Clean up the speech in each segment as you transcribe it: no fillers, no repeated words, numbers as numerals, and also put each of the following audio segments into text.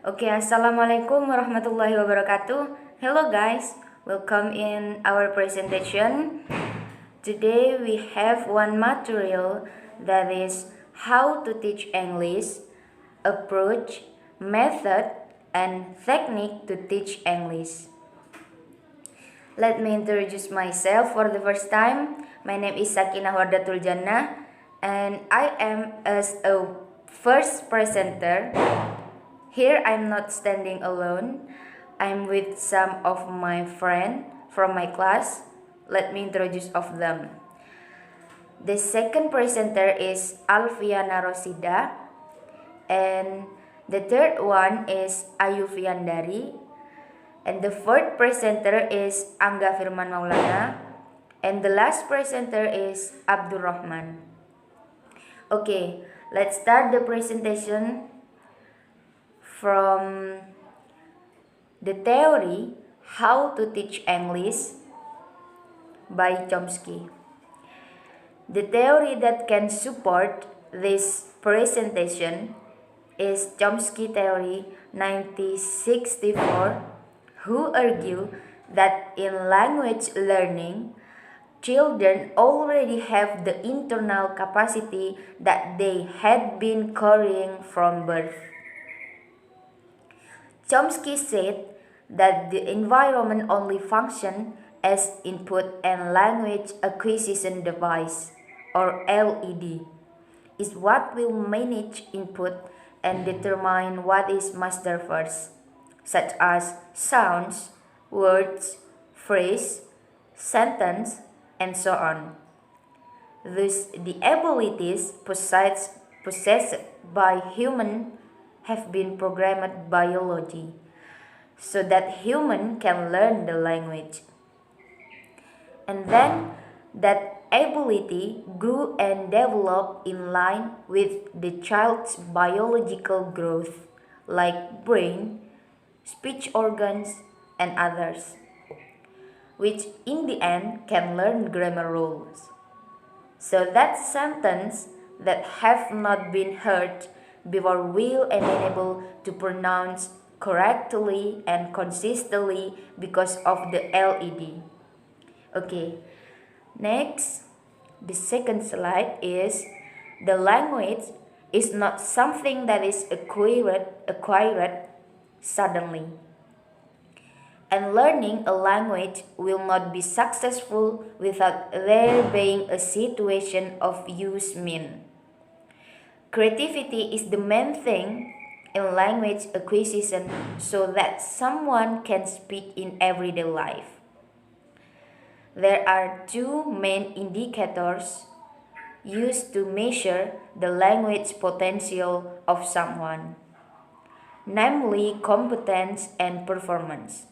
Okay, Assalamualaikum warahmatullahi wabarakatuh. Hello guys, welcome in our presentation. Today we have one material that is how to teach English, approach, method, and technique to teach English. Let me introduce myself for the first time. My name is Sakinah Wardatul Jannah, and I am as a first presenter. Here I'm not standing alone. I'm with some of my friends from my class. Let me introduce of them. The second presenter is Alfiyana Rosidah, and the third one is Ayu Viandari, and the fourth presenter is Angga Firman Maulana, and the last presenter is Abdur Rahman. Okay, let's start the presentation from the theory How to Teach English by Chomsky. The theory that can support this presentation is Chomsky theory 1964, who argue that in language learning, children already have the internal capacity that they had been carrying from birth. Chomsky said that the environment only functions as input and language acquisition device, or LED, is what will manage input and determine what is master first, such as sounds, words, phrase, sentence, and so on. Thus, the abilities possessed by human have been programmed biology, so that human can learn the language. And then that ability grew and developed in line with the child's biological growth, like brain, speech organs, and others, which in the end can learn grammar rules. So that sentence that have not been heard before will enable to pronounce correctly and consistently because of the LED. Okay, next, the second slide is the language is not something that is acquired suddenly. And learning a language will not be successful without there being a situation of use mean. Creativity is the main thing in language acquisition so that someone can speak in everyday life. There are two main indicators used to measure the language potential of someone, namely competence and performance.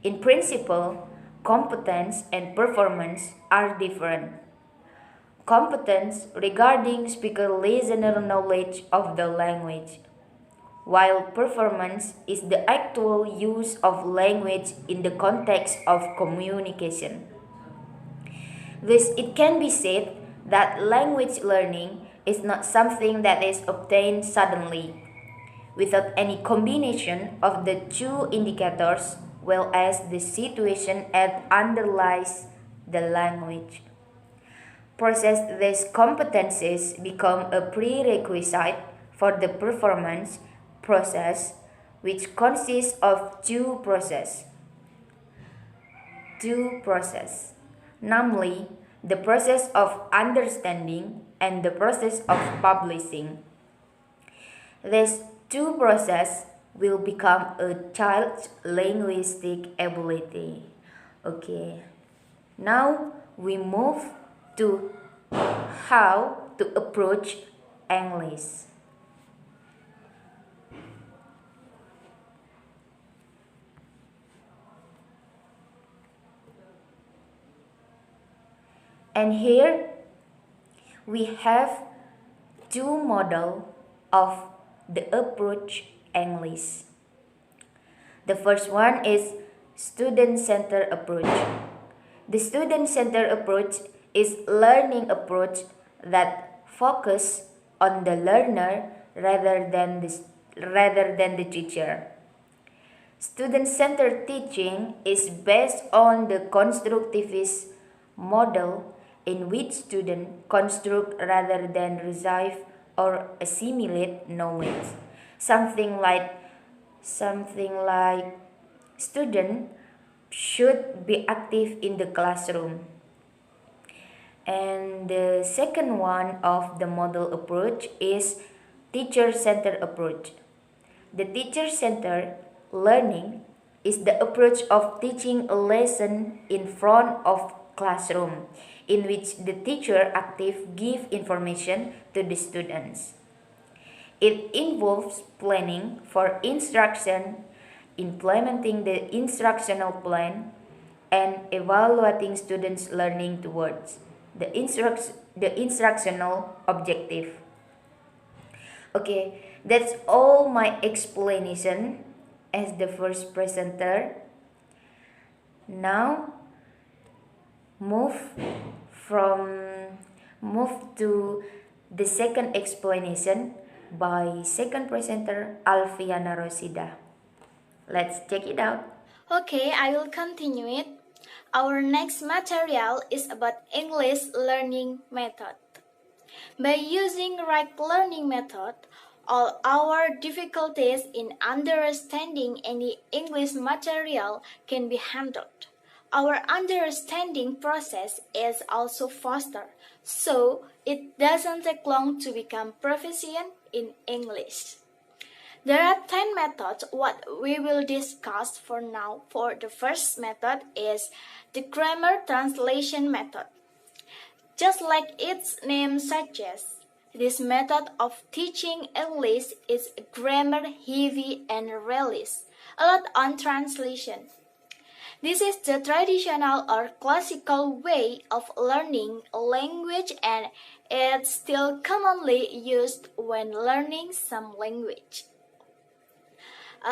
In principle, competence and performance are different. Competence regarding speaker-listener knowledge of the language, while performance is the actual use of language in the context of communication. Thus, it can be said that language learning is not something that is obtained suddenly, without any combination of the two indicators, well as the situation that underlies the language. Possess these competencies become a prerequisite for the performance process, which consists of two processes, namely the process of understanding and the process of publishing. These two processes will become a child's linguistic ability. Okay, now we move to how to approach English. And here we have two models of the approach English. The first one is student-centered approach. The student-centered approach is learning approach that focus on the learner rather than the rather than the teacher. Student-centered teaching is based on the constructivist model in which students construct rather than receive or assimilate knowledge. Something like student should be active in the classroom. And the second one of the model approach is teacher-centered approach. The teacher-centered learning is the approach of teaching a lesson in front of classroom, in which the teacher active give information to the students. It involves planning for instruction, implementing the instructional plan, and evaluating students' learning towards the instructional objective. Okay, that's all my explanation as the first presenter. Now move to the second explanation by second presenter Alfiyana Rosidah. Let's check it out. Okay, I will continue it. Our next material is about English learning method. By using right learning method, all our difficulties in understanding any English material can be handled. Our understanding process is also faster, so it doesn't take long to become proficient in English. There are 10 methods what we will discuss for now. For the first method is the grammar translation method. Just like its name suggests, this method of teaching English is grammar heavy and relies a lot on translation. This is the traditional or classical way of learning a language, and it's still commonly used when learning some language.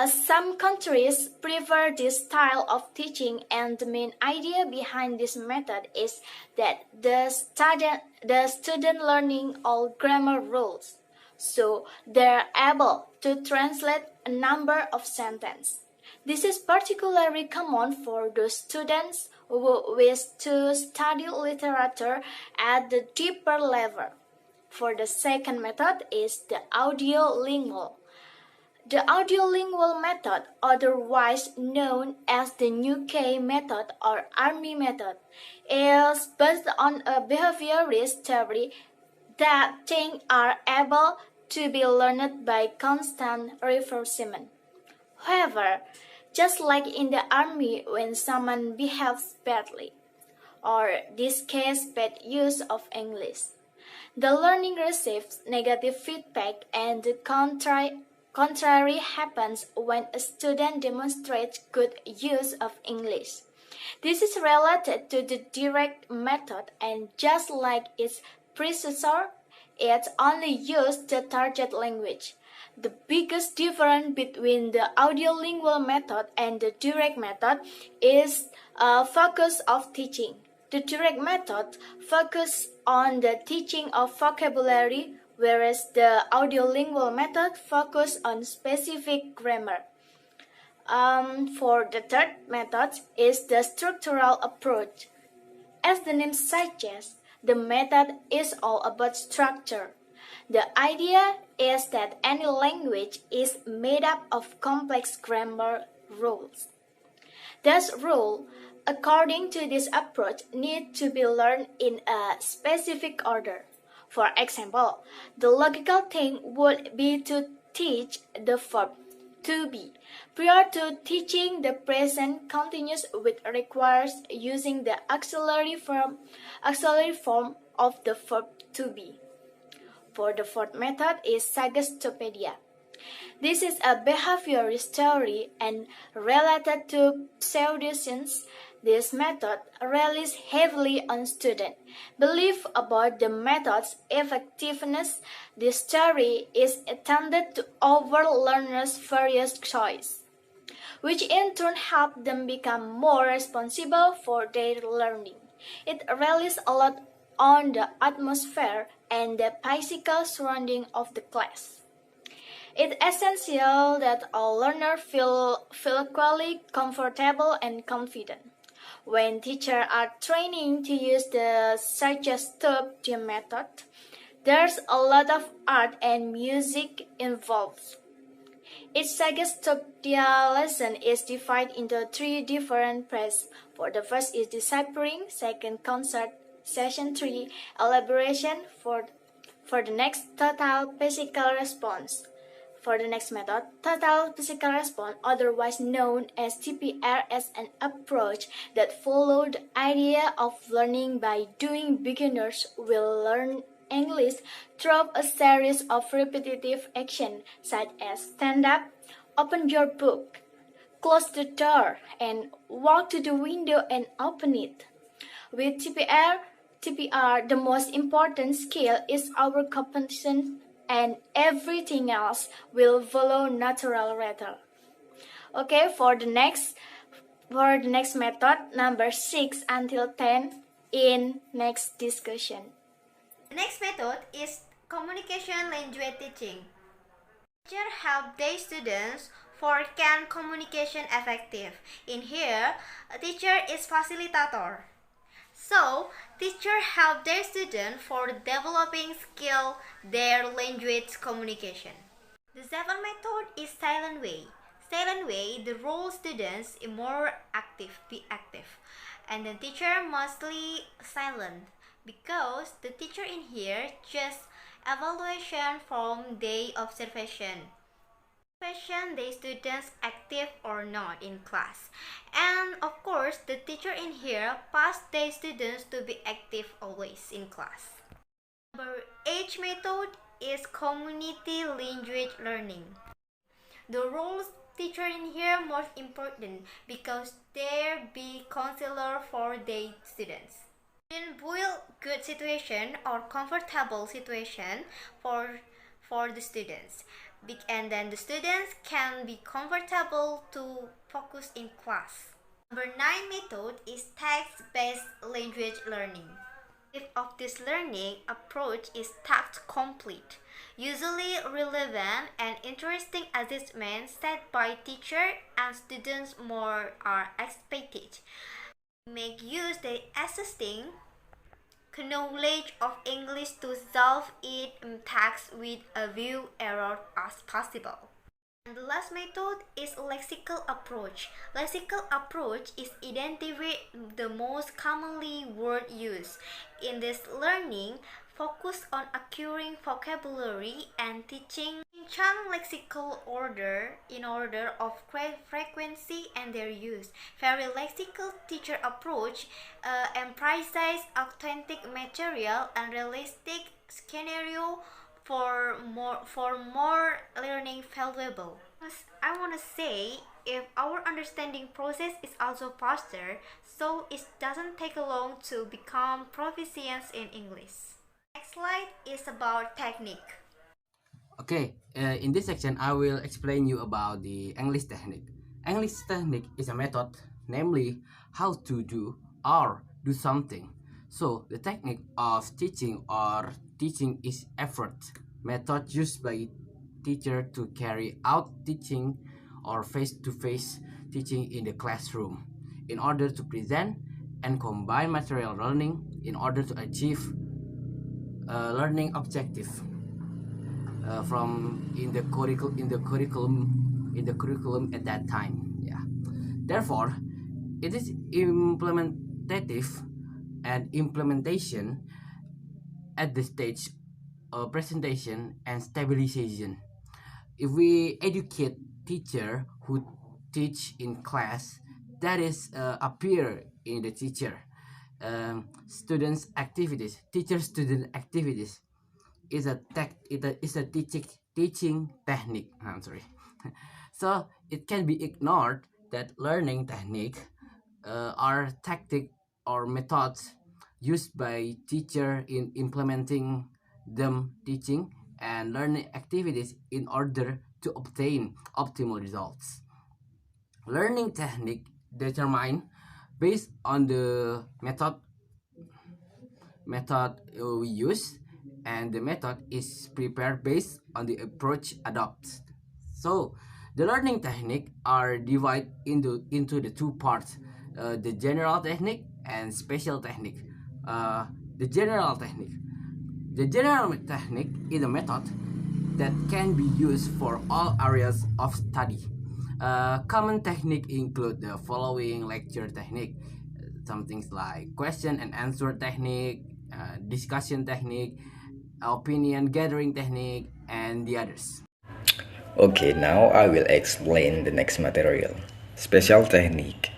Some countries prefer this style of teaching, and the main idea behind this method is that the student learning all grammar rules, so they're able to translate a number of sentences. This is particularly common for those students who wish to study literature at the deeper level. For the second method is the audiolingual. The audiolingual method, otherwise known as the UK method or Army method, is based on a behaviorist theory that things are able to be learned by constant reinforcement. However, just like in the army when someone behaves badly, or this case bad use of English, the learning receives negative feedback, and the contrary happens when a student demonstrates good use of English. This is related to the direct method, and just like its predecessor, it only used the target language. The biggest difference between the audiolingual method and the direct method is a focus of teaching. The direct method focuses on the teaching of vocabulary, whereas the audiolingual method focuses on specific grammar. For the third method is the structural approach. As the name suggests, the method is all about structure. The idea is that any language is made up of complex grammar rules. Those rules, according to this approach, need to be learned in a specific order. For example, the logical thing would be to teach the verb to be prior to teaching the present continuous, which requires using the auxiliary form of the verb to be. For the fourth method is sagastopedia. This is a behaviorist theory and related to pseudoscience. This method relies heavily on student belief about the method's effectiveness. This theory is intended to offer learners various choices, which in turn help them become more responsible for their learning. It relies a lot on the atmosphere and the physical surrounding of the class. It's essential that all learners feel equally comfortable and confident. When teachers are training to use the suggestive method, there's a lot of art and music involved. Each suggestive lesson is divided into three different phases. For the first is deciphering, second concert, session 3 elaboration, for the next total physical response. For the next method, total physical response, otherwise known as TPR, is an approach that follows the idea of learning by doing. Beginners will learn English through a series of repetitive actions such as stand up, open your book, close the door, and walk to the window and open it. With TPR, the most important skill is our comprehension, and everything else will follow natural later. Okay, for the next method, number 6 until 10 in next discussion. The next method is communication language teaching. Teacher help their students for can communication effective. In here, a teacher is facilitator. So, teacher help their student for developing skill their language communication. The seventh method is silent way. Silent way, the role students is more active, be active. And the teacher mostly silent because the teacher in here just evaluation from their observation. Question the students active or not in class, and of course the teacher in here pass their students to be active always in class. Number 8 method is community language learning. The roles teacher in here most important because they be counselor for their students. Students build good situation or comfortable situation for the students. And then the students can be comfortable to focus in class. Number 9 method is text-based language learning. Of this learning approach is task complete, usually relevant and interesting assessments set by teacher and students more are expected. Make use the assessing knowledge of English to solve it in text with a few errors as possible. And the last method is lexical approach. Lexical approach is identify the most commonly word used. In this learning, focus on acquiring vocabulary and teaching chunk lexical order in order of frequency and their use. Very lexical teacher approach emphasizes authentic material and realistic scenario for more learning valuable. I want to say if our understanding process is also faster, so it doesn't take long to become proficient in English. Next slide is about technique. Okay, in this section, I will explain you about the English technique. English technique is a method, namely how to do or do something. So the technique of teaching or teaching is effort, method used by teacher to carry out teaching or face-to-face teaching in the classroom in order to present and combine material learning in order to achieve learning objective. From in the curriculum at that time. Yeah. Therefore, it is implementative and implementation at the stage of presentation and stabilization. If we educate teacher who teach in class, that is appear in the teacher. Students activities, teacher student activities is a teaching technique. I'm sorry. So it can be ignored that learning technique are tactic or methods used by teacher in implementing them teaching and learning activities in order to obtain optimal results. Learning technique determined based on the method we use, and the method is prepared based on the approach adopted. So the learning technique are divided into the two parts, the general technique and special technique. The general technique. The general technique is a method that can be used for all areas of study. Common technique include the following lecture technique, some things like question and answer technique, discussion technique, opinion gathering technique, and the others. Okay, now I will explain the next material. Special technique.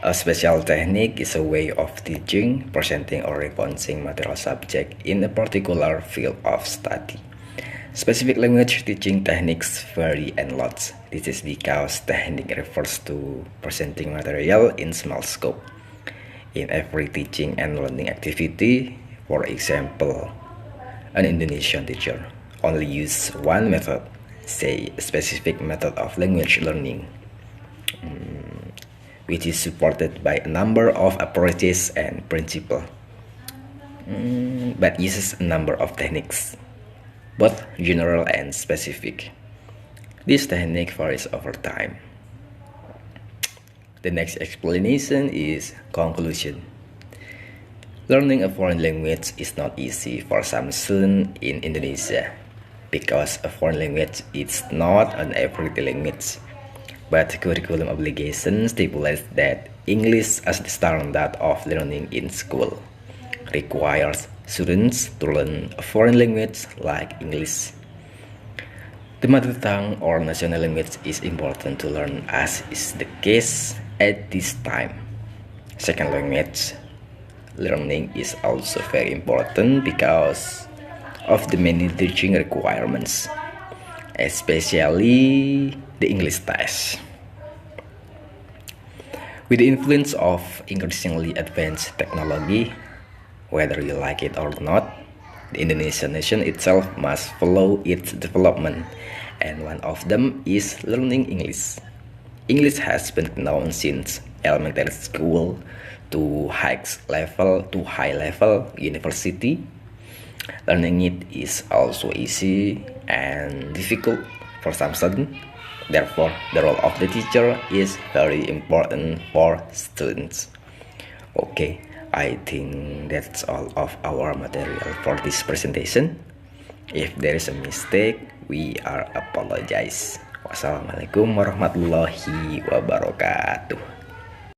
A special technique is a way of teaching, presenting, or referencing material subject in a particular field of study. Specific language teaching techniques vary and lots. This is because technique refers to presenting material in small scope. In every teaching and learning activity, for example, an Indonesian teacher only use one method, say a specific method of language learning, which is supported by a number of approaches and principles, but uses a number of techniques, both general and specific. This technique varies over time. The next explanation is conclusion. Learning a foreign language is not easy for some students in Indonesia because a foreign language is not an everyday language. But curriculum obligations stipulates that English as the standard of learning in school requires students to learn a foreign language like English. The mother tongue or national language is important to learn, as is the case at this time. Second language learning is also very important because of the many teaching requirements, especially the English test. With the influence of increasingly advanced technology, whether you like it or not, the Indonesian nation itself must follow its development, and one of them is learning English. English has been known since elementary school to high level university. Learning it is also easy and difficult for some students. Therefore, the role of the teacher is very important for students. Okay, I think that's all of our material for this presentation. If there is a mistake, we are apologize. Wassalamualaikum warahmatullahi wabarakatuh.